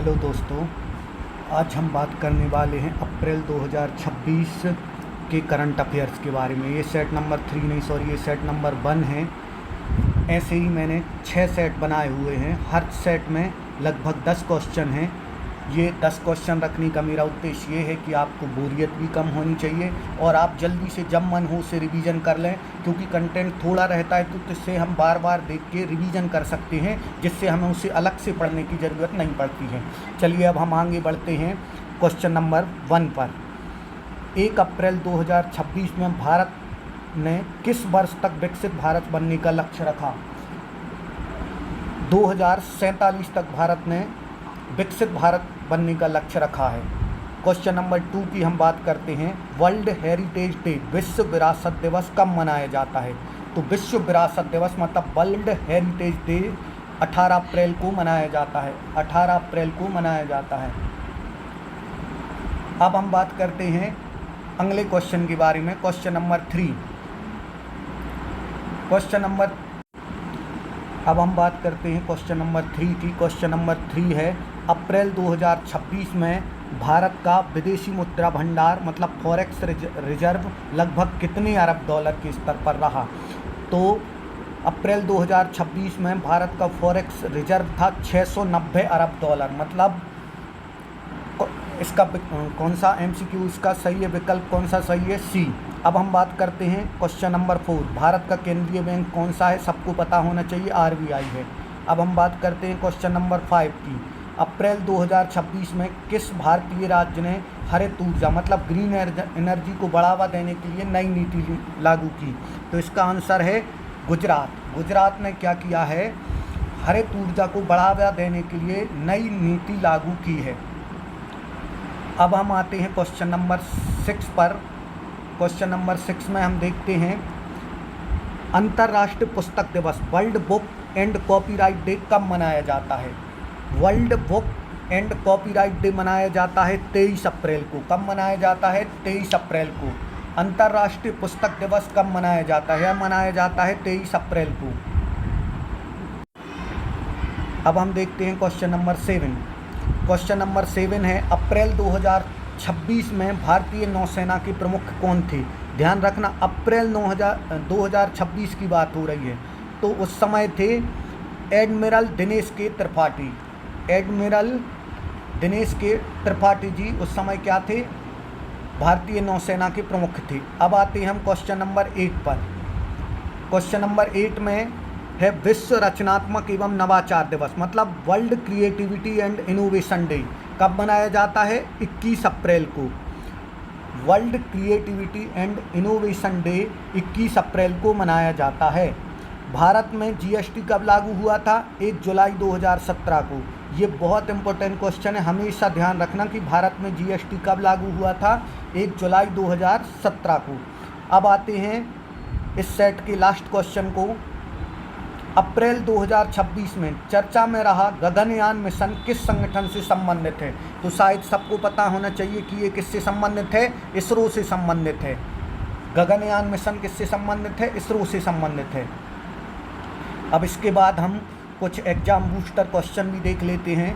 Hello दोस्तों, आज हम बात करने वाले हैं अप्रैल 2026 के करंट अफेयर्स के बारे में। ये सेट नंबर 3 नहीं सॉरी, ये सेट नंबर 1 है। ऐसे ही मैंने 6 सेट बनाए हुए हैं। हर सेट में लगभग 10 क्वेश्चन हैं। ये 10 क्वेश्चन रखने का मेरा उद्देश्य ये है कि आपको बोरियत भी कम होनी चाहिए और आप जल्दी से जब मन हो उसे रिवीजन कर लें, क्योंकि कंटेंट थोड़ा रहता है तो इससे हम बार बार देख के रिवीजन कर सकते हैं, जिससे हमें उसे अलग से पढ़ने की ज़रूरत नहीं पड़ती है। चलिए अब हम आगे बढ़ते हैं क्वेश्चन नंबर 1 पर। 1 अप्रैल 2026 में भारत ने किस वर्ष तक विकसित भारत बनने का लक्ष्य रखा? 2047 तक भारत ने विकसित भारत बनने का लक्ष्य रखा है। क्वेश्चन नंबर 2 की हम बात करते हैं। वर्ल्ड हेरिटेज डे, विश्व विरासत दिवस कब मनाया जाता है? तो विश्व विरासत दिवस मतलब वर्ल्ड हेरिटेज डे 18 अप्रैल को मनाया जाता है। 18 अप्रैल को मनाया जाता है। अब हम बात करते हैं अगले क्वेश्चन के बारे में। Question number 3। अब हम बात करते हैं क्वेश्चन नंबर 3 की। क्वेश्चन नंबर 3 है, अप्रैल 2026 में भारत का विदेशी मुद्रा भंडार मतलब फॉरेक्स रिजर्व लगभग कितने अरब डॉलर के स्तर पर रहा? तो अप्रैल 2026 में भारत का फॉरेक्स रिजर्व था 690 अरब डॉलर। मतलब इसका कौन सा MCQ इसका सही है, विकल्प कौन सा सही है? C। अब हम बात करते हैं क्वेश्चन नंबर 4। भारत का केंद्रीय बैंक कौन सा है? सबको पता होना चाहिए, RBI है। अब हम बात करते हैं क्वेश्चन नंबर 5 की। अप्रैल 2026 में किस भारतीय राज्य ने हरित ऊर्जा मतलब ग्रीन एनर्जी को बढ़ावा देने के लिए नई नीति लागू की? तो इसका आंसर है गुजरात। गुजरात ने क्या किया है? हरित ऊर्जा को बढ़ावा देने के लिए नई नीति लागू की है। अब हम आते हैं क्वेश्चन नंबर 6 पर। क्वेश्चन नंबर 6 में हम देखते हैं अंतर्राष्ट्रीय पुस्तक दिवस world book and copyright day कब मनाया जाता है? World book and copyright day मनाया जाता है 23 अप्रैल को। कब मनाया जाता है? 23 अप्रैल को। अंतर्राष्ट्रीय पुस्तक दिवस कब मनाया जाता है? मनाया जाता है 23 अप्रैल को। अब हम देखते हैं क्वेश्चन नंबर 7। क्वेश्चन नंबर 7 है, अप्रैल 2026 में भारतीय नौसेना के प्रमुख कौन थे? ध्यान रखना, अप्रैल 2026 की बात हो रही है। तो उस समय थे एडमिरल दिनेश के त्रिपाठी। एडमिरल दिनेश के त्रिपाठी जी उस समय क्या थे? भारतीय नौसेना के प्रमुख थे। अब आते हैं हम क्वेश्चन नंबर 8 पर। क्वेश्चन नंबर 8 में है विश्व रचनात्मक एवं नवाचार दिवस मतलब world creativity and innovation day कब मनाया जाता है? 21 अप्रैल को। World creativity and innovation day 21 अप्रैल को मनाया जाता है। भारत में GST कब लागू हुआ था? 1 जुलाई 2017 को। ये बहुत इंपॉर्टेंट क्वेश्चन है, हमेशा ध्यान रखना कि भारत में GST कब लागू हुआ था? 1 जुलाई 2017 को। अब आते हैं इस सेट के लास्ट क्वेश्चन को। अप्रैल 2026 में चर्चा में रहा गगनयान मिशन किस संगठन से संबंधित है? तो शायद सबको पता होना चाहिए कि ये किससे संबंधित है? इसरो से संबंधित है। गगनयान मिशन किससे संबंधित है? इसरो से संबंधित है। अब इसके बाद हम कुछ एग्जाम बूस्टर क्वेश्चन भी देख लेते हैं,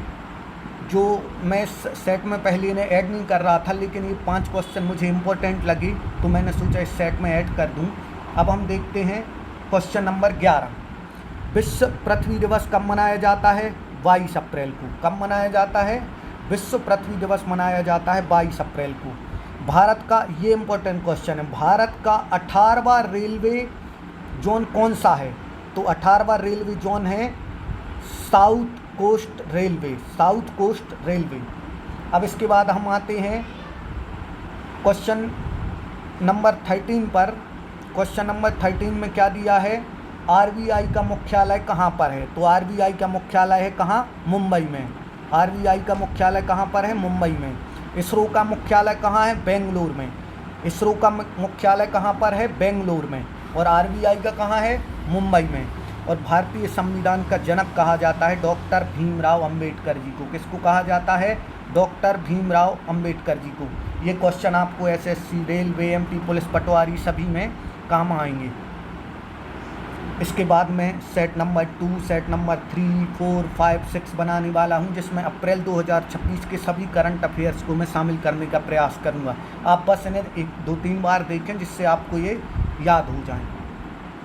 जो मैं सेट में पहले इन्हें ऐड नहीं कर रहा था, लेकिन ये 5 क्वेश्चन मुझे इम्पोर्टेंट लगी तो मैंने सोचा इस सेट में ऐड कर दूं। अब हम देखते हैं क्वेश्चन नंबर 11। विश्व पृथ्वी दिवस कब मनाया जाता है? 22 अप्रैल को। कब मनाया जाता है? विश्व पृथ्वी दिवस मनाया जाता है 22 अप्रैल को। भारत का, ये इम्पोर्टेंट क्वेश्चन है, भारत का 18वां रेलवे जोन कौन सा है? तो 18वां रेलवे जोन है south coast railway. South coast railway. अब इसके बाद हम आते हैं क्वेश्चन नंबर 13 पर। क्वेश्चन नंबर 13 में क्या दिया है? RBI का मुख्यालय कहाँ पर है? तो RBI का मुख्यालय है कहाँ? मुंबई में। RBI का मुख्यालय कहाँ पर है? मुंबई में। इसरो का मुख्यालय कहाँ है? बेंगलोर में। इसरो का मुख्यालय कहाँ पर है? बेंगलोर में। और RBI का कहाँ है? मुंबई में। और भारतीय संविधान का जनक कहा जाता है डॉक्टर भीमराव अंबेडकर जी को। किसको कहा जाता है? डॉक्टर भीमराव अंबेडकर जी को। ये क्वेश्चन आपको SSC, रेलवे, MP पुलिस, पटवारी सभी में काम आएंगे। इसके बाद मैं सेट नंबर 2, सेट नंबर 3, 4, 5, 6 बनाने वाला हूं, जिसमें अप्रैल 2026 के सभी करंट अफेयर्स को मैं शामिल करने का प्रयास करूंगा। आप बस इन्हें 1, 2, 3 बार देखें जिससे आपको ये याद हो जाए।